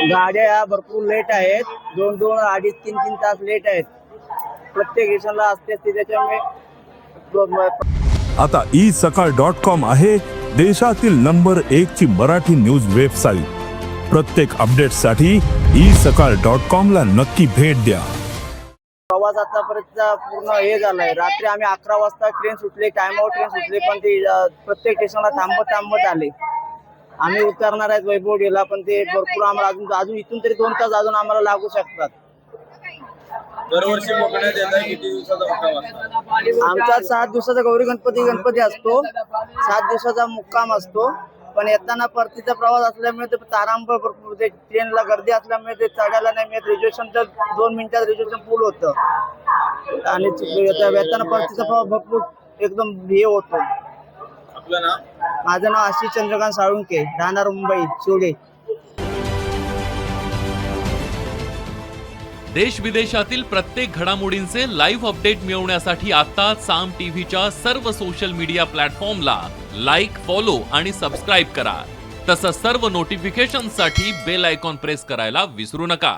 गाड्या या भरपूर लेट आहेत, 2-2, 2.5-3-3 तास लेट आहेत. प्रत्येक स्टेशनला असते त्याच्यामुळे आता isakal.com आहे देशातील नंबर 1 ची मराठी न्यूज वेबसाईट. प्रत्येक अपडेटसाठी isakal.com ला नक्की भेट द्या. प्रवास आतापर्यंत पूर्ण हे झालाय. रात्री आम्ही 11 वाजता ट्रेन सुटली, टायमावर ट्रेन सुटली, पण ते प्रत्येक स्टेशनला थांबत आले. आम्ही उतरणार आहेत वैभववाडीला, पण ते भरपूर आम्हाला अजून इथून तरी 2 तास अजून आम्हाला लागू शकतात. दरवर्षी कोकणात येतात, किती दिवसाचा मुक्काम असतो? आमचा 7 दिवसाचा गौरी गणपती असतो, 7 दिवसाचा मुक्काम असतो. पण येताना परतीचा प्रवास असल्यामुळे ते तारांबळ भरपूर, ते ट्रेनला गर्दी असल्यामुळे ते चढायला नाही मिळत. रिझर्वेशनचं 2 मिनिटात रिझर्वेशन फुल होतं आणि येताना परतीचा प्रवास भरपूर एकदम हे होतो. आपलं नाव? माझं नाव आशिष चंद्रकांत साळुंके, राहणार मुंबई शिवडे. देश विदेशातील प्रत्येक घडामोडींचे लाईव्ह अपडेट मिळवण्यासाठी आता साम टीव्हीच्या सर्व सोशल मीडिया प्लॅटफॉर्मला लाईक, फॉलो आणि सबस्क्राईब करा. तसंच सर्व नोटिफिकेशनसाठी बेल आयकॉन प्रेस करायला विसरू नका.